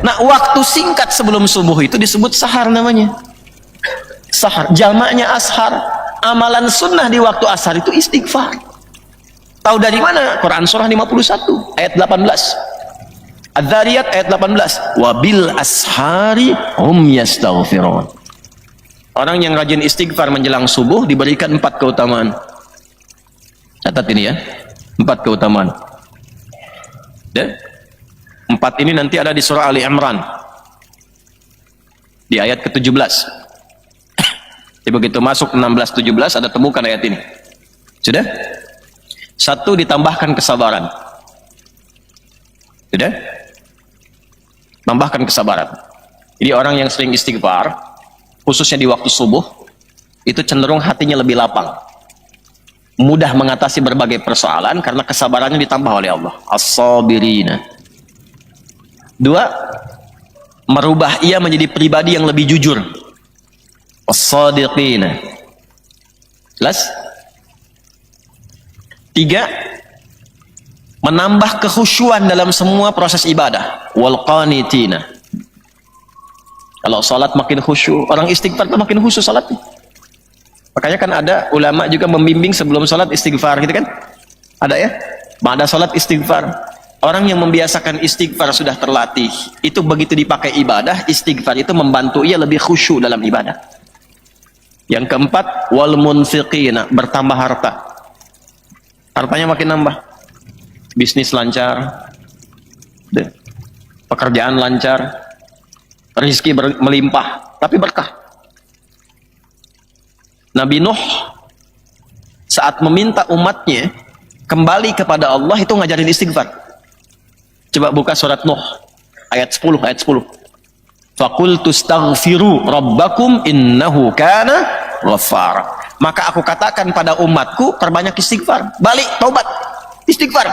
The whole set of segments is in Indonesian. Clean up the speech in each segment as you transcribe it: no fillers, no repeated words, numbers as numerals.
Nah, waktu singkat sebelum subuh itu disebut sahar namanya. Sahar, jamaknya ashar. Amalan sunnah di waktu ashar itu istighfar. Tahu dari mana? Quran surah 51 ayat 18. Adz-Dzariyat ayat 18. Wabil ashari hum yastaghfirun. Orang yang rajin istighfar menjelang subuh diberikan 4 keutamaan. Catat ini ya. 4 keutamaan. Ya. 4 ini nanti ada di surah Ali Imran. Di ayat ke-17. Jadi begitu masuk 16-17 ada temukan ayat ini. Sudah? 1 ditambahkan kesabaran. Sudah? Tambahkan kesabaran. Jadi orang yang sering istighfar, khususnya di waktu subuh, itu cenderung hatinya lebih lapang. Mudah mengatasi berbagai persoalan karena kesabarannya ditambah oleh Allah. As-sabirina. 2, merubah ia menjadi pribadi yang lebih jujur. As-sadiqina. Jelas? 3, menambah kekhusyuan dalam semua proses ibadah. Wal qanitina. Kalau salat makin khusyuk, orang istighfar itu makin khusyuk salatnya. Makanya kan ada ulama juga membimbing sebelum salat istighfar gitu kan? Ada ya? Ba'da salat istighfar. Orang yang membiasakan istighfar sudah terlatih. Itu begitu dipakai ibadah, istighfar itu membantu ia lebih khusyuk dalam ibadah. Yang keempat, wal munfiqina, bertambah harta. Hartanya makin nambah. Bisnis lancar. Pekerjaan lancar. Rezeki melimpah, tapi berkah. Nabi Nuh saat meminta umatnya kembali kepada Allah itu ngajarin istighfar. Coba buka surat Nuh ayat 10, ayat 10. Faqultu astaghfiru rabbakum innahu kana ghaffara. Maka aku katakan pada umatku, perbanyak istighfar. Balik, taubat, istighfar.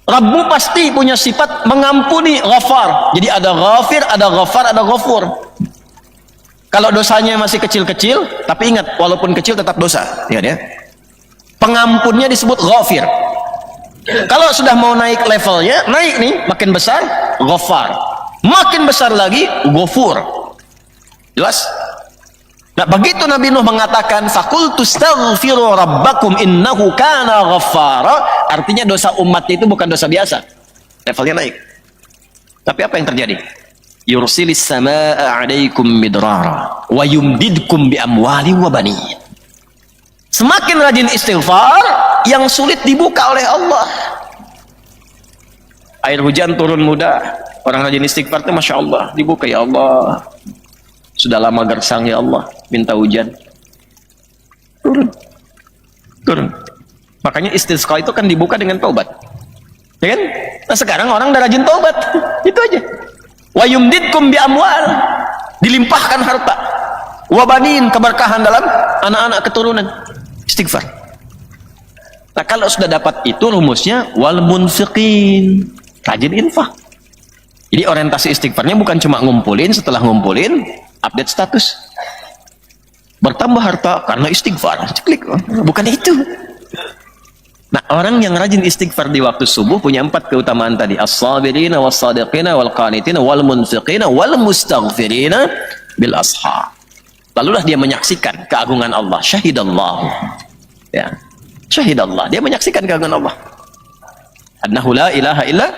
Rabbu pasti punya sifat mengampuni, ghafar. Jadi ada ghafir, ada ghafar, ada ghafur. Kalau dosanya masih kecil-kecil, tapi ingat, walaupun kecil tetap dosa. Ya, ya. Pengampunnya disebut ghafir. Kalau sudah mau naik levelnya, naik nih, makin besar, ghafar. Makin besar lagi, ghafur. Jelas? Nah, begitu Nabi Nuh mengatakan faqultu astaghfiru rabbakum innahu kana ghaffara, artinya dosa umatnya itu bukan dosa biasa. Levelnya naik. Tapi apa yang terjadi? Yursilis samaa 'alaikum midrara wa yumdidkum bi amwali wa banin. Semakin rajin istighfar, yang sulit dibuka oleh Allah. Air hujan turun mudah. Orang rajin istighfar itu Masya Allah, dibuka ya Allah. Sudah lama gersang ya Allah, minta hujan. Turun. Makanya istisqa itu kan dibuka dengan taubat. Ya kan? Nah sekarang orang udah rajin taubat. Itu aja. Wa yumdidkum bi amwal. Dilimpahkan harta. Wa banin, keberkahan dalam anak-anak keturunan. Istighfar. Nah kalau sudah dapat itu rumusnya wal munfiqin. Rajin infak. Jadi orientasi istighfarnya bukan cuma ngumpulin, setelah ngumpulin update status. Bertambah harta karena istighfar. Klik. Bukan itu. Nah, orang yang rajin istighfar di waktu subuh punya 4 keutamaan tadi. As-sabirina was-sadiqina wal-qanitina wal-munfiqina wal-mustaghfirina bil ashar. Lalulah dia menyaksikan keagungan Allah. Syahidallahu. Ya. Syahidallah. Dia menyaksikan keagungan Allah. Annahu la ilaha illa.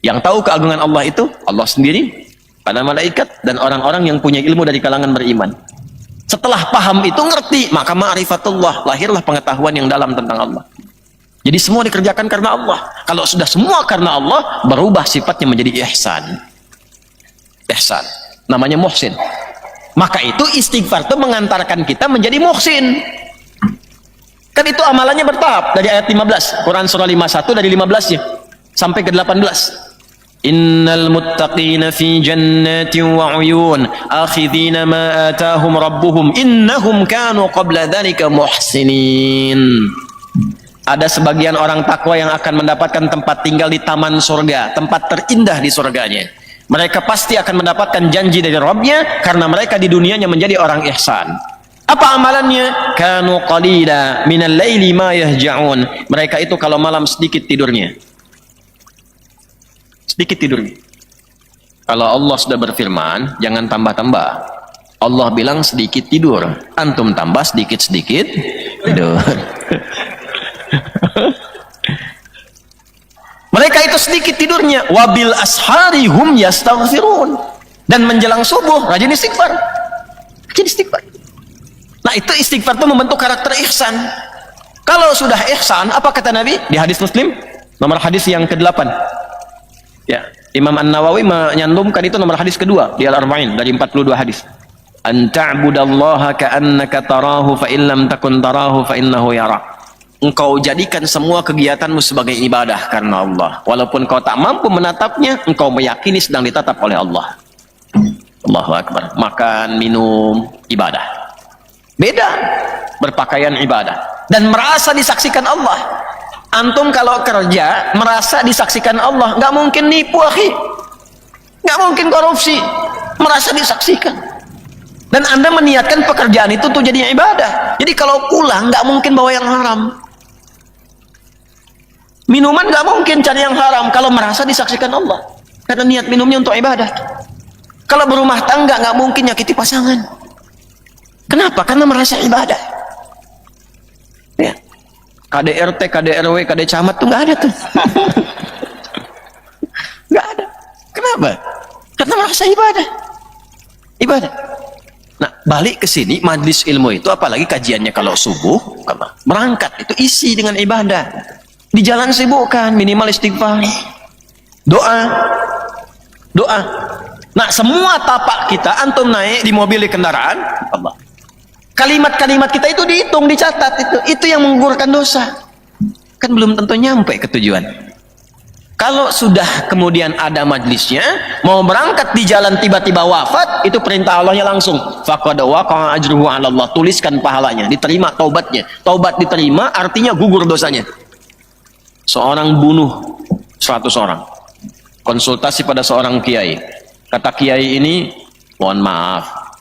Yang tahu keagungan Allah itu Allah sendiri, para malaikat, dan orang-orang yang punya ilmu dari kalangan beriman. Setelah paham itu, ngerti, maka ma'rifatullah, lahirlah pengetahuan yang dalam tentang Allah. Jadi semua dikerjakan karena Allah. Kalau sudah semua karena Allah, berubah sifatnya menjadi ihsan. Ihsan, namanya muhsin. Maka itu istighfar itu mengantarkan kita menjadi muhsin. Kan itu amalannya bertahap. Dari ayat 15, Quran surah 51 dari 15-nya sampai ke 18. Innal muttaqina fi jannatin wa uyun akhidhina ma atahum rabbuhum innahum kanu qabla dhalika muhsinin. Ada sebagian orang takwa yang akan mendapatkan tempat tinggal di taman surga, tempat terindah di surganya. Mereka pasti akan mendapatkan janji dari Rabbnya karena mereka di dunianya menjadi orang ihsan. Apa amalannya? Kanu qalila minal laili ma yahja'un. Mereka itu kalau malam sedikit tidurnya. sedikit tidurnya. Kalau Allah sudah berfirman, jangan tambah-tambah. Allah bilang sedikit tidur, antum tambah sedikit-sedikit tidur. Mereka itu sedikit tidurnya, wabil ashari hum yastaghfirun, dan menjelang subuh rajin istighfar. Rajin istighfar. Nah, itu istighfar itu membentuk karakter ihsan. Kalau sudah ihsan, apa kata Nabi di hadis Muslim nomor hadis yang ke-8? Ya, Imam An-Nawawi menyantumkan itu nomor hadis kedua di Al-Arba'in dari 42 hadis. An ta'budallaha ka'annaka tarahu fa in lam takun tarahu fa innahu yarak. Engkau jadikan semua kegiatanmu sebagai ibadah karena Allah. Walaupun kau tak mampu menatapnya, engkau meyakini sedang ditatap oleh Allah. Allahu Akbar. Makan, minum, ibadah. Beda. Berpakaian ibadah. Dan merasa disaksikan Allah. Antum kalau kerja merasa disaksikan Allah, nggak mungkin nipu, akhi, nggak mungkin korupsi, merasa disaksikan. Dan Anda meniatkan pekerjaan itu untuk jadi ibadah. Jadi kalau pulang nggak mungkin bawa yang haram. Minuman nggak mungkin cari yang haram kalau merasa disaksikan Allah, karena niat minumnya untuk ibadah. Kalau berumah tangga nggak mungkin nyakiti pasangan. Kenapa? Karena merasa ibadah. Ya. KDRT, KDRW, KD Camat tuh nggak ada tuh. Nggak ada. Kenapa? Karena merasa ibadah. Ibadah. Nah, balik ke sini, majlis ilmu itu, apalagi kajiannya kalau subuh, berangkat, itu isi dengan ibadah. Di jalan sibukkan, minimal istighfar. Doa. Doa. Nah, semua tapak kita, antum naik di mobil, di kendaraan, Allah. Kalimat-kalimat kita itu dihitung, dicatat, itu yang menggugurkan dosa. Kan belum tentu nyampe ke tujuan. Kalau sudah kemudian ada majlisnya, mau berangkat di jalan tiba-tiba wafat, itu perintah Allahnya langsung. Faqad waqa'a ajruhu 'ala Allah, tuliskan pahalanya, diterima taubatnya. Taubat diterima artinya gugur dosanya. Seorang bunuh 100 orang. Konsultasi pada seorang kiai. Kata kiai ini, mohon maaf,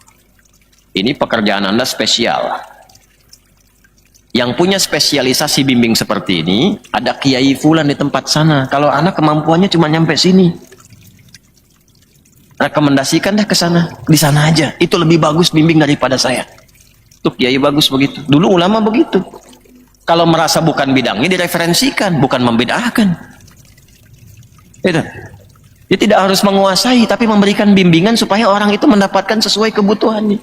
ini pekerjaan Anda spesial. Yang punya spesialisasi bimbing seperti ini, ada kiai fulan di tempat sana. Kalau anak kemampuannya cuma nyampe sini, rekomendasikan dah ke sana, di sana aja. Itu lebih bagus bimbing daripada saya. Tuh kiai bagus begitu. Dulu ulama begitu. Kalau merasa bukan bidangnya, direferensikan, bukan membedahkan. Itu. Dia tidak harus menguasai, tapi memberikan bimbingan supaya orang itu mendapatkan sesuai kebutuhannya.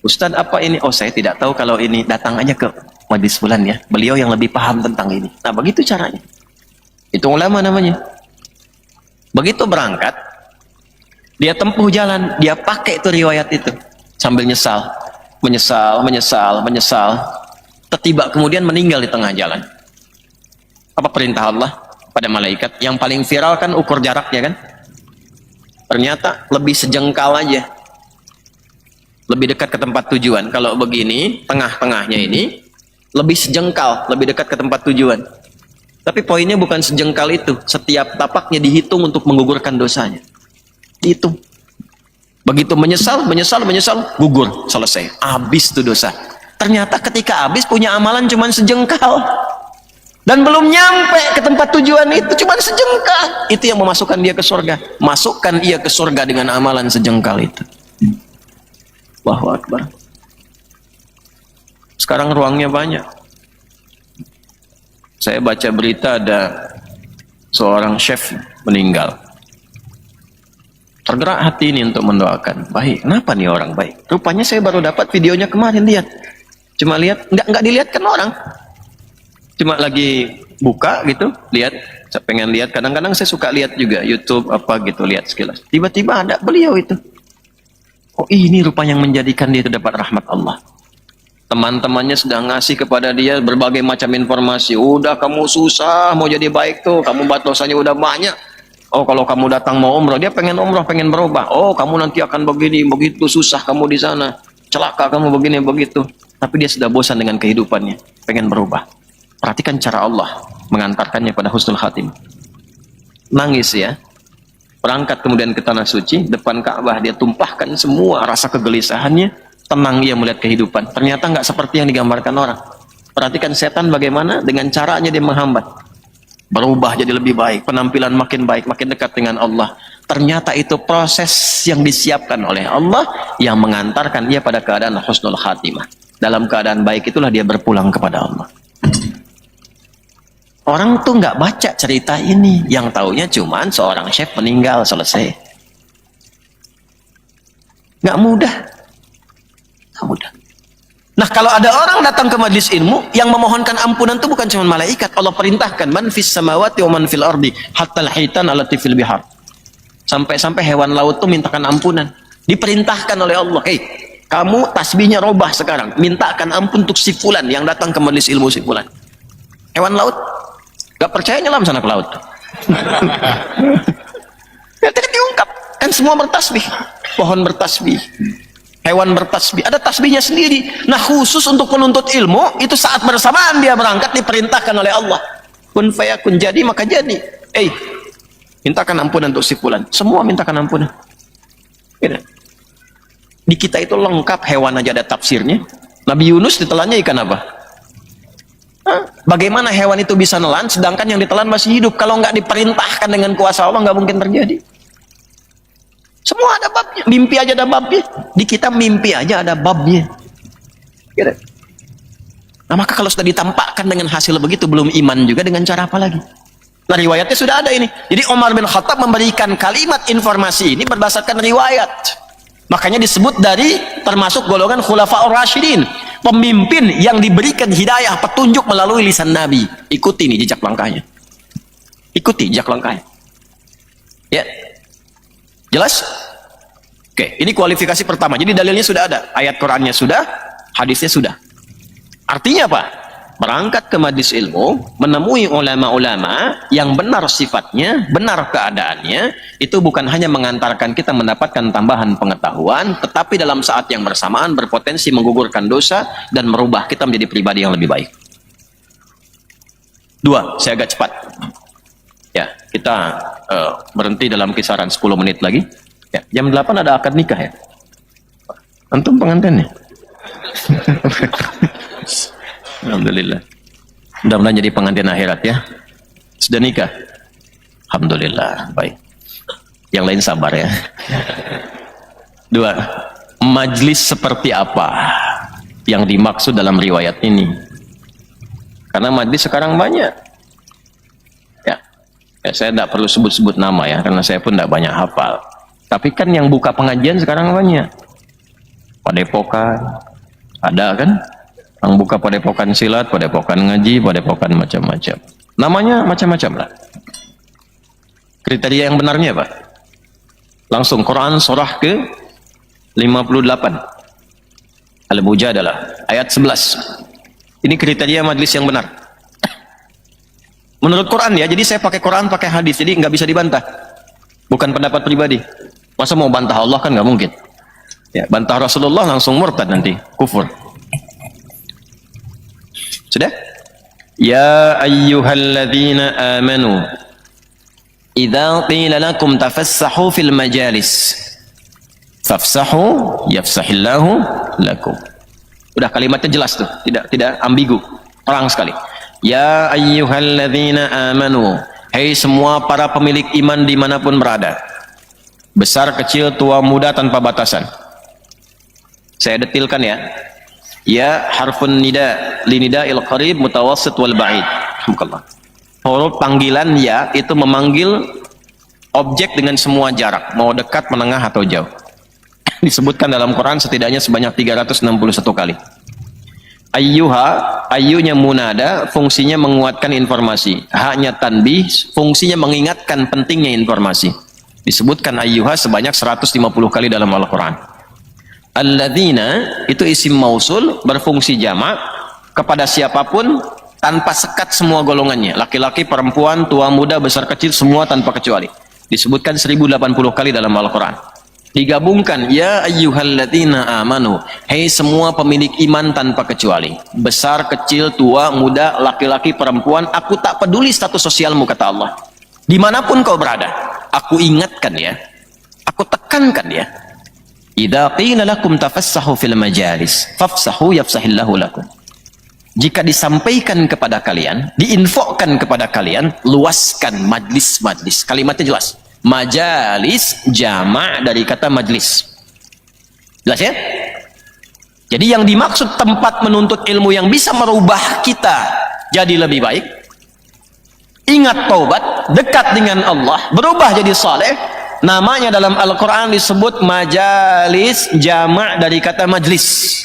Ustadz apa ini? Oh, saya tidak tahu, kalau ini datang aja ke majlis fulan ya. Beliau yang lebih paham tentang ini. Nah, begitu caranya. Itu ulama namanya. Begitu berangkat, dia tempuh jalan, dia pakai itu riwayat itu sambil nyesal, menyesal. Tiba kemudian meninggal di tengah jalan. Apa perintah Allah pada malaikat? Yang paling viral kan ukur jaraknya kan? Ternyata lebih sejengkal aja. Lebih dekat ke tempat tujuan. Kalau begini, tengah-tengahnya ini lebih sejengkal, lebih dekat ke tempat tujuan. Tapi poinnya bukan sejengkal itu. Setiap tapaknya dihitung untuk menggugurkan dosanya. Dihitung. Begitu menyesal, gugur, selesai. Habis itu dosa. Ternyata ketika habis punya amalan cuma sejengkal. Dan belum nyampe ke tempat tujuan itu, cuma sejengkal. Itu yang memasukkan dia ke surga. Masukkan ia ke surga dengan amalan sejengkal itu. Allahu Akbar. Sekarang ruangnya banyak. Saya baca berita ada seorang chef meninggal. Tergerak hati ini untuk mendoakan. Baik, kenapa nih orang baik? Rupanya saya baru dapat videonya kemarin, lihat. Cuma lihat, nggak dilihatkan orang. Cuma lagi buka gitu, lihat. Saya pengen lihat. Kadang-kadang saya suka lihat juga YouTube apa gitu, lihat sekilas. Tiba-tiba ada beliau itu. Oh, ini rupanya yang menjadikan dia itu dapat rahmat Allah. Teman-temannya sedang ngasih kepada dia berbagai macam informasi. Udah kamu susah mau jadi baik tuh, kamu dosanya udah banyak. Oh, kalau kamu datang mau umroh, dia pengen umroh, pengen berubah. Oh, kamu nanti akan begini, begitu susah kamu di sana. Celaka kamu begini, begitu. Tapi dia sudah bosan dengan kehidupannya, pengen berubah. Perhatikan cara Allah mengantarkannya pada husnul khatim. Nangis ya. Berangkat kemudian ke tanah suci, depan Ka'bah dia tumpahkan semua rasa kegelisahannya, tenang ia melihat kehidupan. Ternyata nggak seperti yang digambarkan orang. Perhatikan setan bagaimana dengan caranya dia menghambat. berubah jadi lebih baik, penampilan makin baik, makin dekat dengan Allah. Ternyata itu proses yang disiapkan oleh Allah yang mengantarkan dia pada keadaan husnul khatimah. Dalam keadaan baik itulah dia berpulang kepada Allah. Orang tuh nggak baca cerita ini, yang taunya cuman seorang syekh meninggal, selesai. Nggak mudah. Nggak mudah. Nah, kalau ada orang datang ke majlis ilmu yang memohonkan ampunan itu bukan cuma malaikat. Allah perintahkan, man fis samawati wa man fil ardi hatta al-hitan allati fil bihar. Sampai-sampai hewan laut itu mintakan ampunan. Diperintahkan oleh Allah, "Hei, kamu tasbihnya robah sekarang, mintakan ampun untuk si fulan yang datang ke majlis ilmu si fulan." Hewan laut gak percaya nyelam sana ke laut. Ya, tadi diungkap, kan semua bertasbih. Pohon bertasbih, hewan bertasbih, ada tasbihnya sendiri. Nah, khusus untuk penuntut ilmu itu saat bersamaan dia berangkat diperintahkan oleh Allah, kun fayakun, jadi maka jadi. Mintakan ampunan untuk si fulan. Semua mintakan ampunan. Di kita itu lengkap, hewan aja ada tafsirnya. Nabi Yunus ditelannya ikan apa? Bagaimana hewan itu bisa nelan sedangkan yang ditelan masih hidup? Kalau nggak diperintahkan dengan kuasa Allah nggak mungkin terjadi. Semua ada babnya. Mimpi aja ada babnya. Di kita mimpi aja ada babnya. Nah, maka kalau sudah ditampakkan dengan hasil begitu, belum iman juga, dengan cara apa lagi? Nah, riwayatnya sudah ada ini. Jadi Umar bin Khattab memberikan kalimat informasi ini berdasarkan riwayat. Makanya disebut dari termasuk golongan khulafa'ur rasyidin, pemimpin yang diberikan hidayah, petunjuk melalui lisan Nabi. Ikuti nih jejak langkahnya. Ikuti jejak langkahnya. Ya. Jelas? Oke, ini kualifikasi pertama. Jadi dalilnya sudah ada, ayat Qur'annya sudah, hadisnya sudah. Artinya apa? Berangkat ke majlis ilmu, menemui ulama-ulama yang benar sifatnya, benar keadaannya, itu bukan hanya mengantarkan kita mendapatkan tambahan pengetahuan, tetapi dalam saat yang bersamaan berpotensi menggugurkan dosa dan merubah kita menjadi pribadi yang lebih baik. Dua, saya agak cepat. Ya, kita berhenti dalam kisaran 10 menit lagi. Ya, jam 8 ada akad nikah ya. Antum pengantinnya. Alhamdulillah. Mudah-mudahan jadi pengantin akhirat ya. Sudah nikah? Alhamdulillah, baik. Yang lain sabar ya. Dua, majlis seperti apa yang dimaksud dalam riwayat ini? Karena majlis sekarang banyak. Ya, saya tidak perlu sebut-sebut nama ya, karena saya pun tidak banyak hafal. Tapi kan yang buka pengajian sekarang banyak. Padepokan, ada kan? Yang buka padepokan silat, padepokan ngaji, padepokan macam-macam. Namanya macam-macam lah. Kriteria yang benarnya apa? Langsung Quran surah ke 58. Al-Mujadalah, ayat 11. Ini kriteria majlis yang benar. Menurut Quran ya, jadi saya pakai Quran, pakai hadis, jadi nggak bisa dibantah. Bukan pendapat pribadi. Masa mau bantah Allah kan nggak mungkin. Ya, bantah Rasulullah langsung murtad nanti, kufur. Sudah? Ya ayyuhalladzina amanu, idza qila lakum tafassahu fil majalis, fafsahu yafsahillahu lakum. Udah, kalimatnya jelas tuh, tidak ambigu, terang sekali. Ya ayyuhalladzina amanu, hei semua para pemilik iman dimanapun berada, besar kecil tua muda tanpa batasan. Saya detilkan ya. Ya harfun nida linida'il qarib mutawassit wal ba'id. Alhamdulillah. Huruf panggilan ya itu memanggil objek dengan semua jarak, mau dekat, menengah atau jauh. Disebutkan dalam Quran setidaknya sebanyak 361 kali. Ayyuha, ayyunya munada, fungsinya menguatkan informasi. Haknya tanbih, fungsinya mengingatkan pentingnya informasi. Disebutkan ayyuha sebanyak 150 kali dalam Al-Quran. Alladzina, itu isim mausul, berfungsi jamak kepada siapapun tanpa sekat semua golongannya. Laki-laki, perempuan, tua, muda, besar, kecil, semua tanpa kecuali. Disebutkan 1080 kali dalam Al-Quran. Digabungkan, ya ayyuhalladzina amanu, hei semua pemilik iman tanpa kecuali, besar, kecil, tua, muda, laki-laki, perempuan, aku tak peduli status sosialmu, kata Allah. Dimanapun kau berada, aku ingatkan ya, aku tekankan ya. Idza qila lakum tafassahu fil majalis, fafsahu yafsahillahu lakum. jika disampaikan kepada kalian, diinfokan kepada kalian, luaskan majlis-majlis. Kalimatnya jelas. Majalis jama' dari kata majlis. Jelas ya? Jadi yang dimaksud tempat menuntut ilmu yang bisa merubah kita jadi lebih baik, ingat taubat, dekat dengan Allah, berubah jadi saleh, namanya dalam Al-Quran disebut majalis jama' dari kata majlis.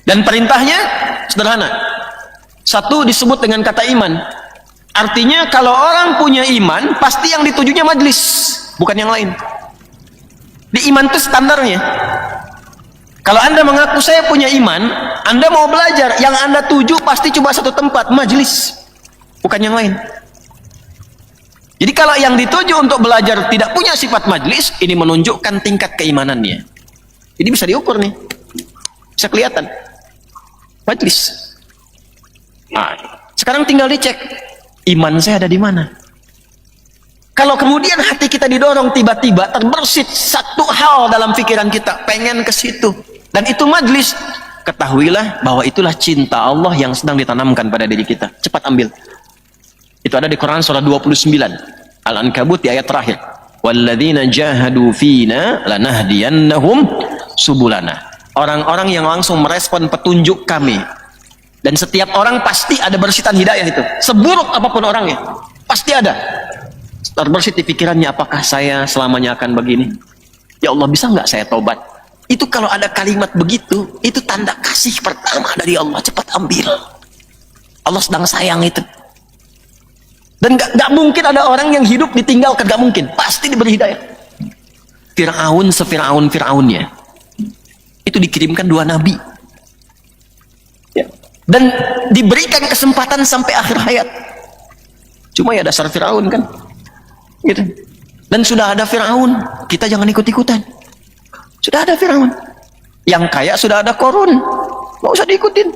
Dan perintahnya sederhana. Satu disebut dengan kata iman. Artinya kalau orang punya iman, pasti yang ditujunya majlis, bukan yang lain. Di iman itu standarnya. Kalau Anda mengaku saya punya iman, Anda mau belajar, yang Anda tuju pasti cuma satu tempat, majlis, bukan yang lain. Jadi kalau yang dituju untuk belajar tidak punya sifat majlis, ini menunjukkan tingkat keimanannya. Jadi bisa diukur nih, bisa kelihatan. Majlis. Nah, sekarang tinggal dicek iman saya ada di mana. Kalau kemudian hati kita didorong tiba-tiba terbersit satu hal dalam pikiran kita, pengen ke situ, dan itu majlis, ketahuilah bahwa itulah cinta Allah yang sedang ditanamkan pada diri kita. Cepat ambil. Itu ada di Quran surah 29 Al-Ankabut di ayat terakhir. Walladzina jahadu fina lanahdiyannahum subulana. Orang-orang yang langsung merespon petunjuk kami, dan setiap orang pasti ada bersitan hidayah itu, seburuk apapun orangnya pasti ada terbersit di pikirannya, apakah saya selamanya akan begini, ya Allah bisa nggak saya tobat. Itu kalau ada kalimat begitu, itu tanda kasih pertama dari Allah. Cepat ambil, Allah sedang sayang itu. Dan gak mungkin ada orang yang hidup ditinggalkan, gak mungkin, pasti diberi hidayah. Fir'aun Fir'aunnya itu dikirimkan 2 nabi ya, dan diberikan kesempatan sampai akhir hayat. Cuma ya dasar Fir'aun kan gitu. Dan sudah ada Fir'aun, kita jangan ikut-ikutan. Sudah ada Fir'aun yang kaya, sudah ada Korun, nggak usah diikutin.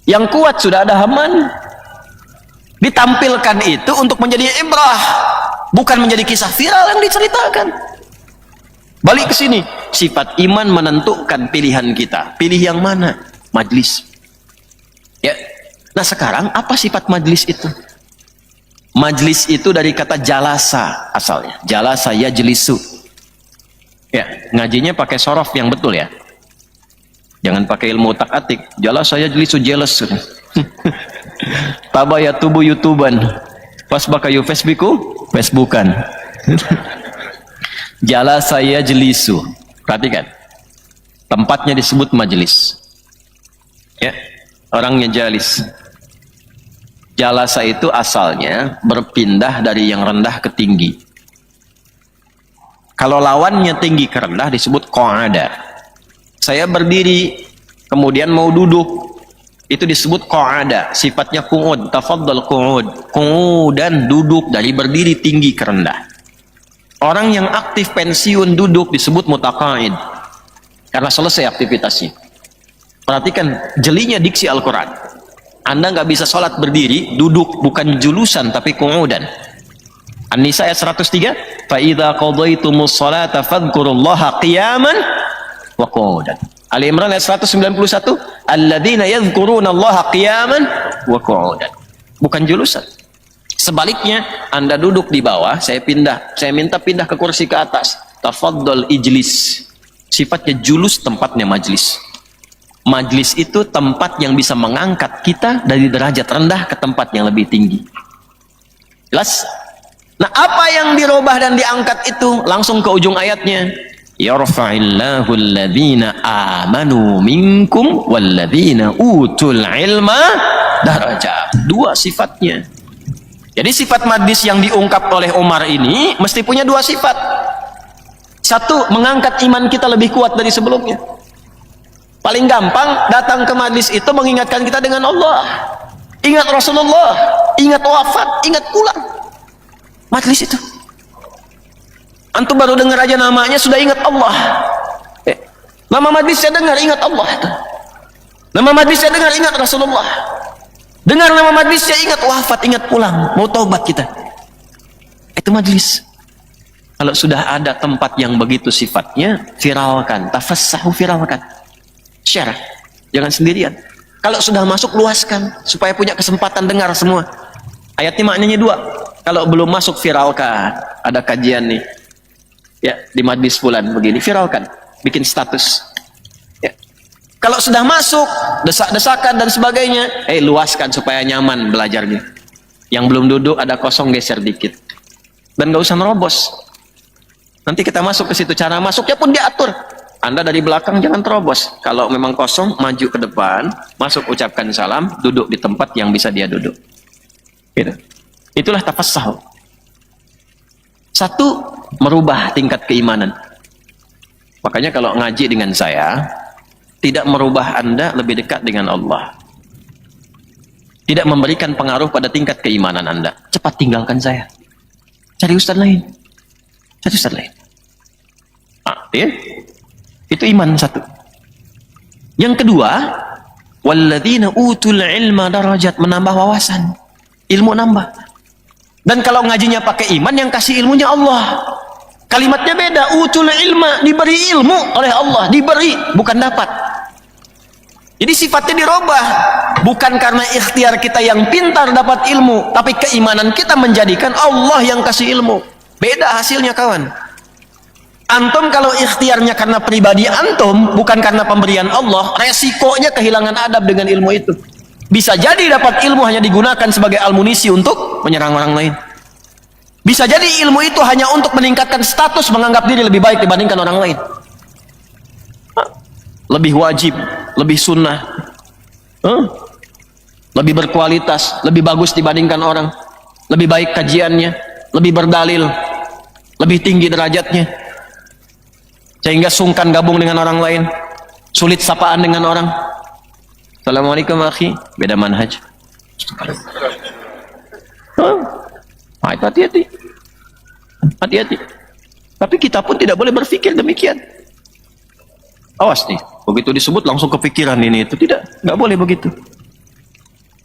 Yang kuat sudah ada Haman. Ditampilkan itu untuk menjadi ibrah, bukan menjadi kisah viral yang diceritakan. Balik ke sini, sifat iman menentukan pilihan kita. Pilih yang mana? Majlis. Ya. Nah sekarang apa sifat majlis itu? Majlis itu dari kata jalasa asalnya. Jalasa yajlisu. Ya, ngajinya pakai sorof yang betul ya. Jangan pakai ilmu utak-atik. Jalasa yajlisu jealous. Tabaya tubuh YouTuban. Pas bakayu Facebookan. Jalasa yajlisu. Perhatikan. Tempatnya disebut majlis. Ya, orangnya jalis. Jalasa itu asalnya berpindah dari yang rendah ke tinggi. Kalau lawannya tinggi ke rendah disebut qa'ada. Saya berdiri kemudian mau duduk, itu disebut qa'ada. Sifatnya qu'ud, tafaddal qu'ud. Qu'udan, duduk, dari berdiri tinggi ke rendah. Orang yang aktif pensiun duduk disebut mutaqa'id, karena selesai aktivitasnya. Perhatikan jelinya diksi Al-Quran. Anda nggak bisa sholat berdiri, duduk, bukan julusan tapi qu'udan. An-Nisa ayat 103, فَإِذَا قَضَيْتُمُ الصَّلَاةَ فَاذْكُرُوا اللَّهَ قِيَامًا وَقُعُودًا. Ali Imran ayat 191, الَّذِينَ يَذْكُرُونَ اللَّهَ قِيَامًا وَقُعُودًا. Bukan julusan. Sebaliknya, Anda duduk di bawah, saya minta pindah ke kursi ke atas. Tafaddal ijlis. Sifatnya julus, tempatnya majlis. Majlis itu tempat yang bisa mengangkat kita dari derajat rendah ke tempat yang lebih tinggi. Jelas? Nah, apa yang dirubah dan diangkat itu? Langsung ke ujung ayatnya. Yarfa'illahu alladhina amanu minkum walladhina utul ilma darajat. 2 sifatnya. Jadi sifat majlis yang diungkap oleh Umar ini mesti punya 2 sifat. 1, mengangkat iman kita lebih kuat dari sebelumnya. Paling gampang datang ke majlis itu mengingatkan kita dengan Allah. Ingat Rasulullah, ingat wafat, ingat pulang. Majlis itu. Antum baru dengar aja namanya sudah ingat Allah. Nama majlis saya dengar ingat Allah. Nama majlis saya dengar ingat Rasulullah. Dengar nama majlis saya ingat wafat, ingat pulang, mau taubat kita. Itu majlis. Kalau sudah ada tempat yang begitu sifatnya, viralkan, tafassahu, viralkan. Share. Jangan sendirian. Kalau sudah masuk, luaskan supaya punya kesempatan dengar semua. Ayatnya maknanya dua. Kalau belum masuk, viralkan. Ada kajian nih, ya, di majlis bulan begini, viralkan, bikin status. Ya. Kalau sudah masuk, desak-desakan dan sebagainya, luaskan supaya nyaman belajarnya. Yang belum duduk ada kosong, geser dikit. Dan gak usah merobos. Nanti kita masuk ke situ, cara masuknya pun diatur. Anda dari belakang jangan terobos. Kalau memang kosong, maju ke depan, masuk, ucapkan salam, duduk di tempat yang bisa dia duduk. Gitu. Itulah tafassahu. Satu, merubah tingkat keimanan. Makanya kalau ngaji dengan saya, tidak merubah Anda lebih dekat dengan Allah. Tidak memberikan pengaruh pada tingkat keimanan Anda. Cepat tinggalkan saya. Cari ustaz lain. Cari ustaz lain. Ya? Itu iman satu. Yang kedua, walladzina utul ilma darajat, menambah wawasan. Ilmu nambah. Dan kalau ngajinya pakai iman, yang kasih ilmunya Allah. Kalimatnya beda. Utul ilma, diberi ilmu oleh Allah. Diberi, bukan dapat. Jadi sifatnya dirubah. Bukan karena ikhtiar kita yang pintar dapat ilmu, tapi keimanan kita menjadikan Allah yang kasih ilmu. Beda hasilnya, kawan. Antum kalau ikhtiarnya karena pribadi antum, bukan karena pemberian Allah, resikonya kehilangan adab dengan ilmu itu. Bisa jadi dapat ilmu hanya digunakan sebagai amunisi untuk menyerang orang lain. Bisa jadi ilmu itu hanya untuk meningkatkan status, menganggap diri lebih baik dibandingkan orang lain. Lebih wajib, lebih sunnah, lebih berkualitas, lebih bagus dibandingkan orang, lebih baik kajiannya, lebih berdalil, lebih tinggi derajatnya, sehingga sungkan gabung dengan orang lain, sulit sapaan dengan orang. Assalamualaikum akhi, beda manhaj. Hati-hati, hati-hati. Tapi kita pun tidak boleh berpikir demikian. Awas nih, begitu disebut langsung kepikiran ini itu, tidak, nggak boleh begitu.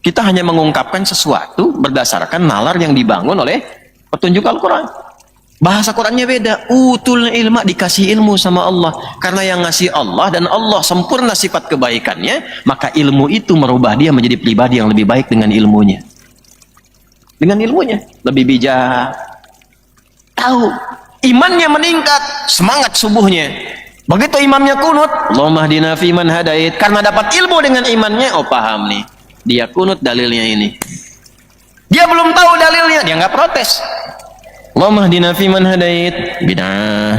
Kita hanya mengungkapkan sesuatu berdasarkan nalar yang dibangun oleh petunjuk Al-Quran. Bahasa Qurannya beda. Utul ilma, dikasih ilmu sama Allah. Karena yang ngasih Allah dan Allah sempurna sifat kebaikannya, maka ilmu itu merubah dia menjadi pribadi yang lebih baik dengan ilmunya. Dengan ilmunya lebih bijak, tahu, imannya meningkat, semangat subuhnya. Begitu imamnya kunut, Allahumma hdina fiman hadait, karena dapat ilmu dengan imannya, oh paham nih, dia kunut dalilnya ini. Dia belum tahu dalilnya, dia nggak protes. Allahumma hdina fiman hadait, bidah.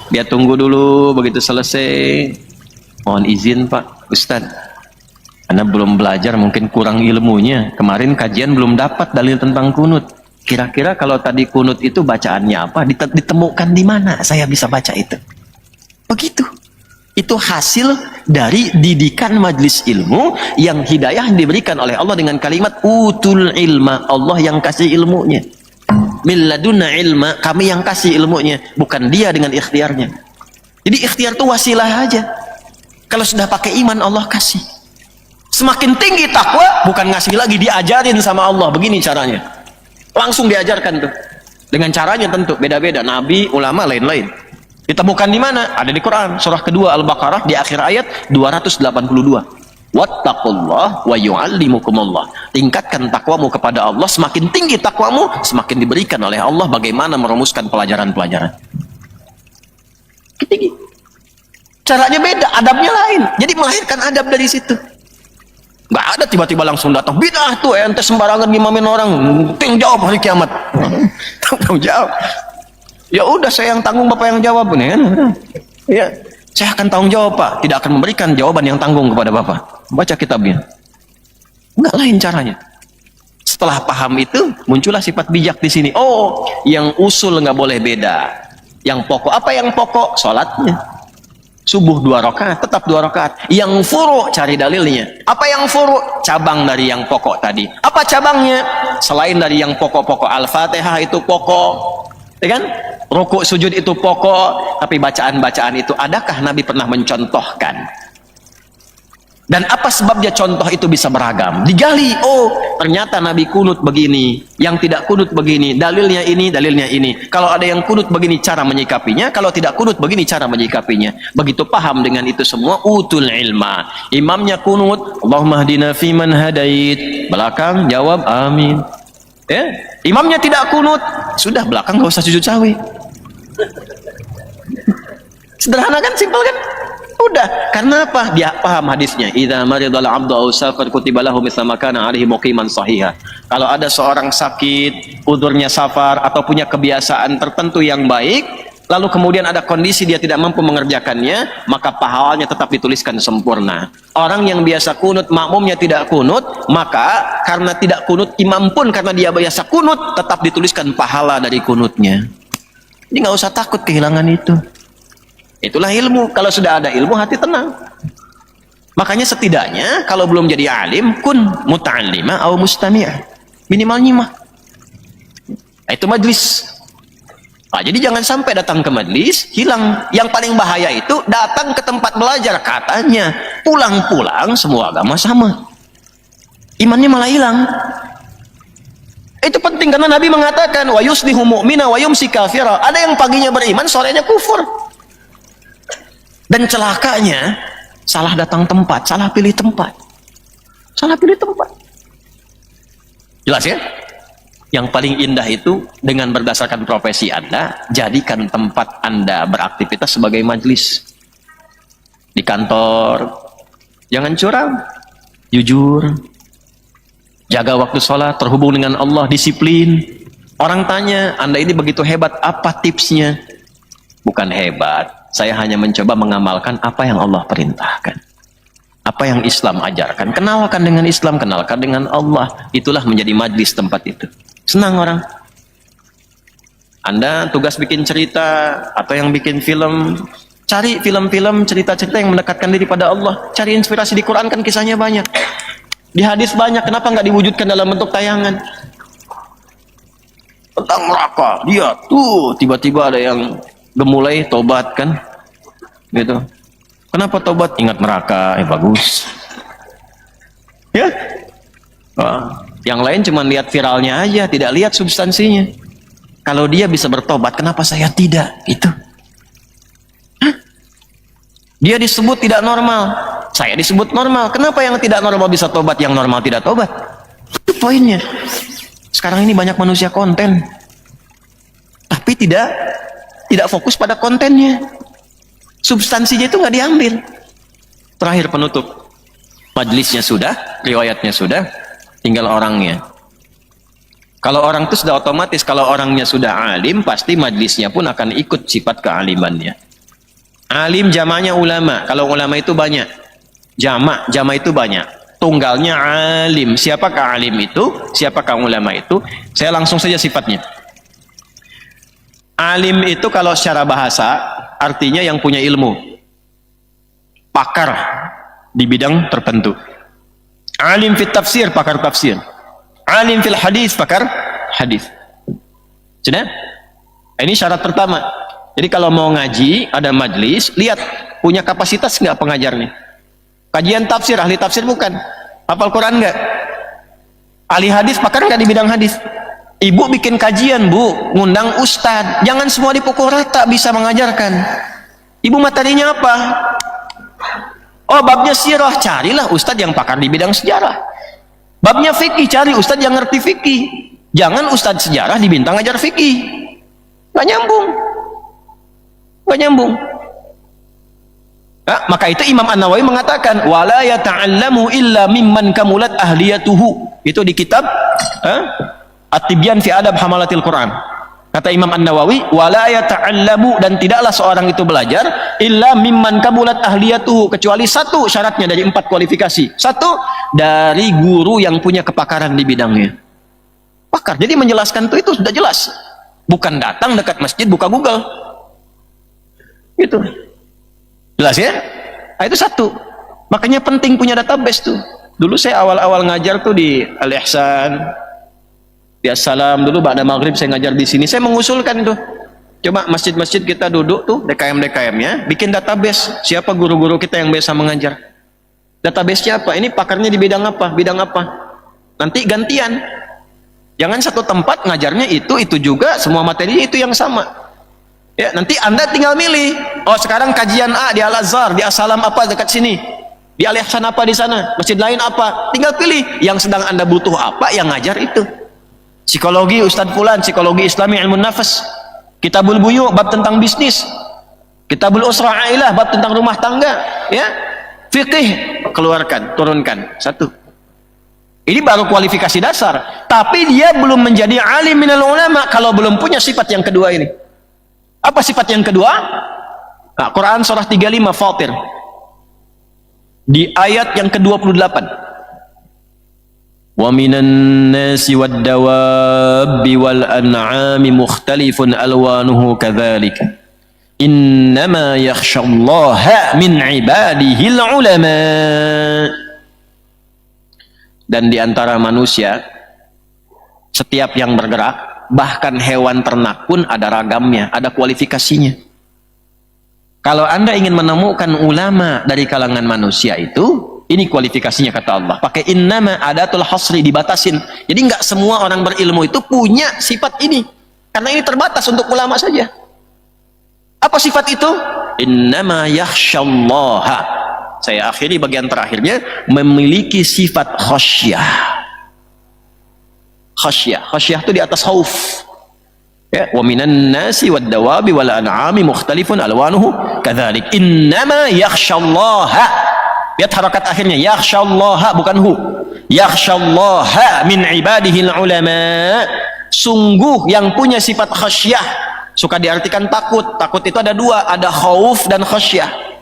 Dia tunggu dulu, begitu selesai, mohon izin Pak Ustadz, Anda belum belajar, mungkin kurang ilmunya. Kemarin kajian belum dapat dalil tentang kunut. Kira-kira kalau tadi kunut itu bacaannya apa? Ditemukan di mana saya bisa baca itu? Begitu. Itu hasil dari didikan majlis ilmu yang hidayah diberikan oleh Allah dengan kalimat utul ilma, Allah yang kasih ilmunya. Min ladunna ilma, kami yang kasih ilmunya, bukan dia dengan ikhtiarnya. Jadi ikhtiar itu wasilah aja. Kalau sudah pakai iman, Allah kasih. Semakin tinggi takwa, bukan ngasih lagi, diajarin sama Allah, begini caranya. Langsung diajarkan tuh. Dengan caranya tentu beda-beda, nabi, ulama lain-lain. Ditemukan di mana? Ada di Quran, surah kedua Al-Baqarah di akhir ayat 282. Wattaqullah wa yu'allimukumullah. Tingkatkan takwamu kepada Allah, semakin tinggi takwamu, semakin diberikan oleh Allah bagaimana merumuskan pelajaran-pelajaran. Tinggi. Caranya beda, adabnya lain. Jadi melahirkan adab dari situ. Nggak ada tiba-tiba langsung datang bidah tuh, ente sembarangan ngimamin orang, tanggung jawab hari kiamat. Tanggung jawab. Ya udah, saya yang tanggung, bapak yang jawab nih kan. Ya, saya akan tanggung jawab Pak, tidak akan memberikan jawaban yang tanggung kepada bapak. Baca kitabnya. Nggak lain caranya. Setelah paham itu, muncullah sifat bijak di sini. Oh, yang usul nggak boleh beda. Yang pokok, apa yang pokok? Sholatnya. Subuh 2 rakaat, tetap 2 rakaat. Yang furu, cari dalilnya. Apa yang furu? Cabang dari yang pokok tadi. Apa cabangnya? Selain dari yang pokok-pokok, Al-Fatihah itu pokok, ya kan? Rukuk sujud itu pokok. Tapi bacaan-bacaan itu, adakah Nabi pernah mencontohkan Dan apa sebabnya contoh itu bisa beragam? Digali, oh ternyata Nabi kunut begini, yang tidak kunut begini, dalilnya ini, dalilnya ini. Kalau ada yang kunut begini cara menyikapinya, kalau tidak kunut begini cara menyikapinya. Begitu paham dengan itu semua, utul ilma. Imamnya kunut, Allahumma hdina fiman hadait. Belakang jawab amin. Ya, imamnya tidak kunut, sudah belakang gak usah sujud sahwi. Sederhana kan, simpel kan? Udah, karena apa? Dia paham hadisnya. Idza maridal 'abdu aw safar kutiba lahu mithla ma kana 'alaihi muqiman sahiha. Kalau ada seorang sakit, udurnya safar atau punya kebiasaan tertentu yang baik, lalu kemudian ada kondisi dia tidak mampu mengerjakannya, maka pahalanya tetap dituliskan sempurna. Orang yang biasa kunut, makmumnya tidak kunut, maka karena tidak kunut, imam pun karena dia biasa kunut, tetap dituliskan pahala dari kunutnya. Jadi nggak usah takut kehilangan itu. Itulah ilmu. Kalau sudah ada ilmu, hati tenang. Makanya setidaknya kalau belum jadi alim, kun muta'allima atau mustami'ah. Minimal nyimah. Itu majlis. Nah, jadi jangan sampai datang ke majlis hilang. Yang paling bahaya itu datang ke tempat belajar, katanya pulang-pulang semua agama sama. Imannya malah hilang. Itu penting karena Nabi mengatakan wa yuslihu mu'mina wa yumsi kafira. Ada yang paginya beriman, sorenya kufur. Dan celakanya salah datang tempat, salah pilih tempat. Salah pilih tempat. Jelas ya? Yang paling indah itu dengan berdasarkan profesi Anda, jadikan tempat Anda beraktivitas sebagai majlis. Di kantor, jangan curang, jujur, jaga waktu sholat, terhubung dengan Allah, disiplin. Orang tanya, Anda ini begitu hebat, apa tipsnya? Bukan hebat. Saya hanya mencoba mengamalkan apa yang Allah perintahkan. Apa yang Islam ajarkan. Kenalkan dengan Islam, kenalkan dengan Allah. Itulah menjadi majlis tempat itu. Senang orang. Anda tugas bikin cerita, atau yang bikin film, cari film-film, cerita-cerita yang mendekatkan diri pada Allah. Cari inspirasi di Quran, kan kisahnya banyak. Di hadis banyak, kenapa nggak diwujudkan dalam bentuk tayangan? Tentang neraka, dia tuh tiba-tiba ada yang gemulai tobat kan gitu. Kenapa tobat? Ingat neraka. Bagus ya. Yang lain cuma lihat viralnya aja, tidak lihat substansinya. Kalau dia bisa bertobat, kenapa saya tidak? Itu dia disebut tidak normal, saya disebut normal. Kenapa yang tidak normal bisa tobat, yang normal tidak tobat? Itu poinnya. Sekarang ini banyak manusia konten, tapi tidak fokus pada kontennya. Substansinya itu nggak diambil. Terakhir penutup. Majlisnya sudah, riwayatnya sudah, tinggal orangnya. Kalau orang itu sudah otomatis, kalau orangnya sudah alim, pasti majlisnya pun akan ikut sifat kealimannya. Alim jamaknya ulama. Kalau ulama itu banyak. Jamak itu banyak. Tunggalnya alim. Siapakah alim itu? Siapakah ulama itu? Saya langsung saja sifatnya. Alim itu kalau secara bahasa artinya yang punya ilmu, pakar di bidang tertentu. Alim fit tafsir, pakar tafsir. Alim fil hadis, pakar hadis. Sudah? Ini syarat pertama. Jadi kalau mau ngaji, ada majlis, lihat punya kapasitas nggak pengajarnya. Kajian tafsir, ahli tafsir bukan. Hafal Quran nggak? Ahli hadis, pakar nggak di bidang hadis? Ibu bikin kajian, Bu, ngundang ustad. Jangan semua dipukul rata bisa mengajarkan. Ibu materinya apa? Oh, babnya sirah, carilah ustad yang pakar di bidang sejarah. Babnya fikih, cari ustad yang ngerti fikih. Jangan ustad sejarah dibintang ngajar fikih. Nggak nyambung. Nggak nyambung. Nah, maka itu Imam An-Nawawi mengatakan, wala yata'allamu illa mimman kamulat ahliyatuhu. Itu di kitab At-Tibyan fi Adab Hamalatil Quran. Kata Imam An-Nawawi, wala yata'allamu, dan tidaklah seorang itu belajar illa mimman kamulat ahliyatuhu, kecuali satu syaratnya dari 4 kualifikasi. Satu, dari guru yang punya kepakaran di bidangnya. Pakar. Jadi menjelaskan itu sudah jelas. Bukan datang dekat masjid buka Google. Gitu. Jelas ya? Nah, itu satu. Makanya penting punya database tuh. Dulu saya awal-awal ngajar tuh di Al-Ihsan, di Assalam, dulu ba'da maghrib saya ngajar di sini. Saya mengusulkan itu, coba masjid-masjid kita duduk tuh, DKM-DKM-nya, bikin database siapa guru-guru kita yang biasa mengajar. Database-nya apa? Ini pakarnya di bidang apa? Bidang apa? Nanti gantian. Jangan satu tempat ngajarnya itu juga, semua materinya itu yang sama. Ya, nanti Anda tinggal milih. Oh, sekarang kajian A di Al-Azhar, di As-Salam apa dekat sini. Di Al-Ihsan apa di sana, masjid lain apa. Tinggal pilih yang sedang Anda butuh apa, yang ngajar itu. Psikologi Ustadz Fulan, psikologi Islami ilmu nafas. Kitabul Buyu bab tentang bisnis. Kitabul Usra Ailah bab tentang rumah tangga, ya. Fikih keluarkan, turunkan satu. Ini baru kualifikasi dasar, tapi dia belum menjadi alim minal ulama kalau belum punya sifat yang kedua ini. Apa sifat yang kedua? Nah, Quran surah 35 Fatir di ayat yang ke-28. Wa minan nasi wad dawabi wal an'ami mukhtalifun alwanuhu kadzalika. Innama yakhshallaha min ibadihil ulama. Dan di antara manusia, setiap yang bergerak, bahkan hewan ternak pun ada ragamnya, ada kualifikasinya. Kalau Anda ingin menemukan ulama dari kalangan manusia itu, ini kualifikasinya kata Allah. Pakai innama adatul hasri, dibatasin. Jadi nggak semua orang berilmu itu punya sifat ini. Karena ini terbatas untuk ulama saja. Apa sifat itu? Innama yakhshallaha. Saya akhiri bagian terakhirnya, memiliki sifat khasyah. Khasyah itu di atas khauf. Ya, wa minan nasi wad dawabi wal an'ami mukhtalifun alwanuhu kadzalik. Innama yakhshallaha. Lihat harakat akhirnya, yakhshallaha bukan hu. Yakhshallaha min ibadihil ulama. Sungguh yang punya sifat khasyah. Suka diartikan takut. Takut itu ada dua, ada khauf dan khasyah.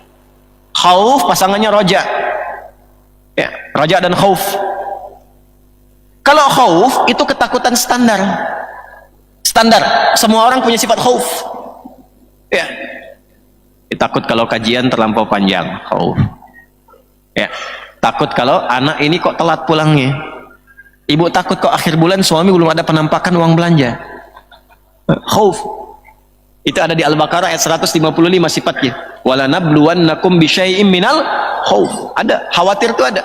Khauf pasangannya roja. Ya, roja dan khauf. Kalau khauf itu ketakutan standar. Standar. Semua orang punya sifat khauf. Ya. Takut kalau kajian terlampau panjang, khauf. Ya. Takut kalau anak ini kok telat pulangnya. Ibu takut kok akhir bulan suami belum ada penampakan uang belanja. Khauf. Itu ada di Al-Baqarah ayat 155 sifatnya. Wala nabluwannakum bisyai'im minal khauf. Ada, khawatir itu ada.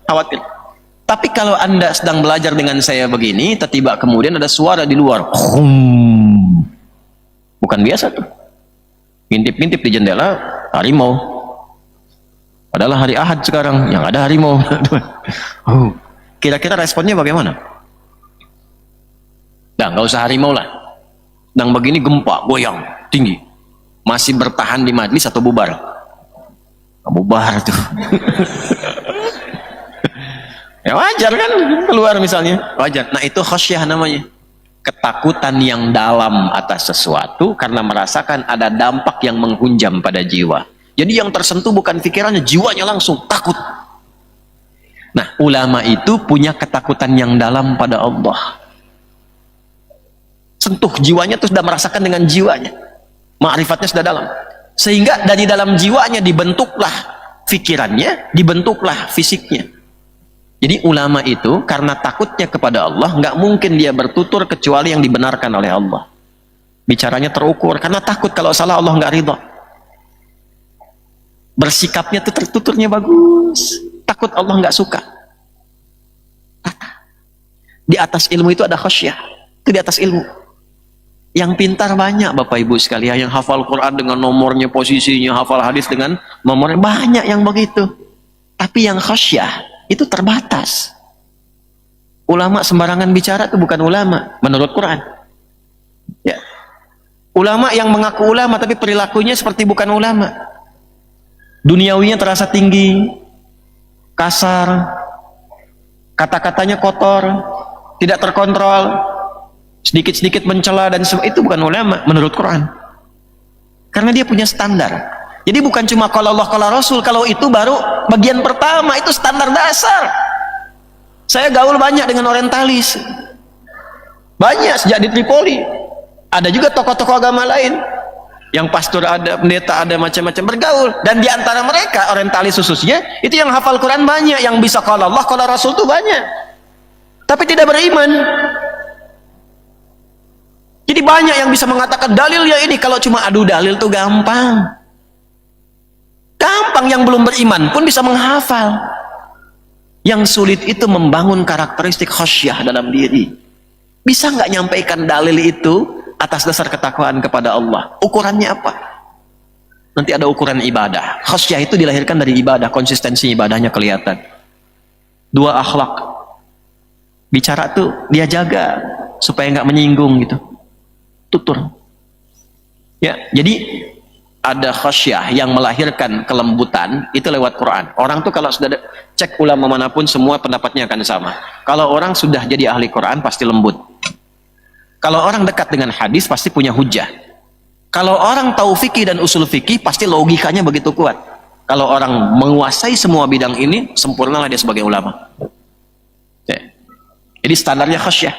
Khawatir. Tapi kalau Anda sedang belajar dengan saya begini, tiba-tiba kemudian ada suara di luar. Bukan biasa tuh. Ngintip-ngintip di jendela, harimau. Padahal hari Ahad sekarang, yang ada harimau. Kira-kira responnya bagaimana? Nah, nggak usah harimau lah. Sedang begini gempa, goyang, tinggi. Masih bertahan di majlis atau bubar? Bubar tuh. Ya wajar kan, keluar misalnya. Wajar. Nah itu khasyah namanya. Ketakutan yang dalam atas sesuatu karena merasakan ada dampak yang menghunjam pada jiwa. Jadi yang tersentuh bukan pikirannya, jiwanya langsung takut. Nah, ulama itu punya ketakutan yang dalam pada Allah. Sentuh jiwanya itu sudah merasakan dengan jiwanya, ma'rifatnya sudah dalam, sehingga dari dalam jiwanya dibentuklah pikirannya, dibentuklah fisiknya. Jadi ulama itu karena takutnya kepada Allah, nggak mungkin dia bertutur kecuali yang dibenarkan oleh Allah. Bicaranya terukur karena takut kalau salah Allah nggak ridha. Bersikapnya tuh tertuturnya bagus, takut Allah nggak suka. Di atas ilmu itu ada khasyah, itu di atas ilmu. Yang pintar banyak Bapak Ibu sekalian, yang hafal Quran dengan nomornya, posisinya, hafal hadis dengan nomornya, banyak yang begitu. Tapi yang khasyah itu terbatas. Ulama sembarangan bicara itu bukan ulama menurut Quran. Ya. Ulama yang mengaku ulama tapi perilakunya seperti bukan ulama. Duniawinya terasa tinggi, kasar, kata-katanya kotor, tidak terkontrol, sedikit-sedikit mencela dan itu bukan ulama menurut Quran. Karena dia punya standar. Jadi bukan cuma kalau Allah kalau Rasul, kalau itu baru bagian pertama, itu standar dasar. Saya gaul banyak dengan orientalis. Banyak sejak di Tripoli. Ada juga tokoh-tokoh agama lain. Yang pastor ada, pendeta ada, macam-macam bergaul. Dan di antara mereka orientalis khususnya, itu yang hafal Quran banyak, yang bisa kalau Allah kalau Rasul itu banyak. Tapi tidak beriman. Jadi banyak yang bisa mengatakan dalilnya ini, kalau cuma adu dalil tuh gampang. Gampang, yang belum beriman pun bisa menghafal. Yang sulit itu membangun karakteristik khasyah dalam diri. Bisa nggak nyampaikan dalil itu atas dasar ketakwaan kepada Allah? Ukurannya apa? Nanti ada ukuran ibadah. Khasyah itu dilahirkan dari ibadah, konsistensi ibadahnya kelihatan. 2, akhlak. Bicara tuh dia jaga supaya nggak menyinggung gitu. Tutur. Ya, jadi ada khasyah yang melahirkan kelembutan itu lewat Quran. Orang tuh kalau sudah cek ulama manapun semua pendapatnya akan sama. Kalau orang sudah jadi ahli Quran pasti lembut. Kalau orang dekat dengan hadis pasti punya hujah. Kalau orang tahu fikih dan usul fikih pasti logikanya begitu kuat. Kalau orang menguasai semua bidang ini, sempurnalah dia sebagai ulama. Ya. Jadi standarnya khasyah.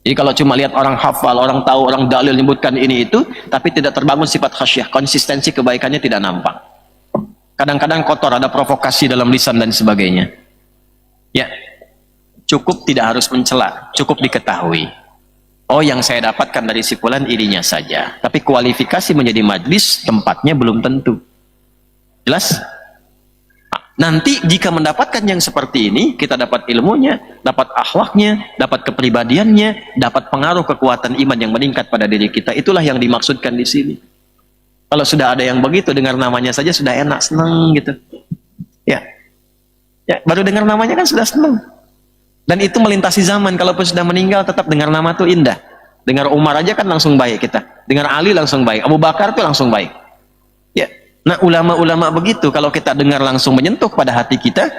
Jadi kalau cuma lihat orang hafal, orang tahu, orang dalil menyebutkan ini itu, tapi tidak terbangun sifat khasyah, konsistensi kebaikannya tidak nampak. Kadang-kadang kotor, ada provokasi dalam lisan dan sebagainya. Ya, cukup tidak harus mencela, cukup diketahui. Oh, yang saya dapatkan dari si fulan ininya saja. Tapi kualifikasi menjadi majlis, tempatnya belum tentu. Jelas? Nanti jika mendapatkan yang seperti ini, kita dapat ilmunya, dapat akhlaknya, dapat kepribadiannya, dapat pengaruh kekuatan iman yang meningkat pada diri kita. Itulah yang dimaksudkan di sini. Kalau sudah ada yang begitu, dengar namanya saja sudah enak, senang gitu. Ya, ya, baru dengar namanya kan sudah senang. Dan itu melintasi zaman. Kalaupun sudah meninggal, tetap dengar nama itu indah. Dengar Umar aja kan langsung baik kita. Dengar Ali langsung baik. Abu Bakar itu langsung baik. Ya. Nah, ulama-ulama begitu, kalau kita dengar langsung menyentuh pada hati kita,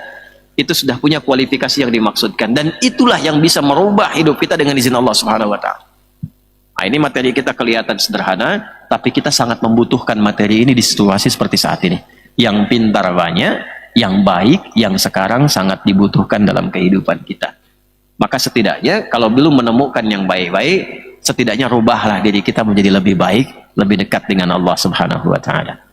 itu sudah punya kualifikasi yang dimaksudkan. Dan itulah yang bisa merubah hidup kita dengan izin Allah Subhanahu wa Ta'ala. Nah, ini materi kita kelihatan sederhana, tapi kita sangat membutuhkan materi ini di situasi seperti saat ini. Yang pintar banyak, yang baik, yang sekarang sangat dibutuhkan dalam kehidupan kita. Maka setidaknya, kalau belum menemukan yang baik-baik, setidaknya rubahlah diri kita menjadi lebih baik, lebih dekat dengan Allah Subhanahu wa Ta'ala.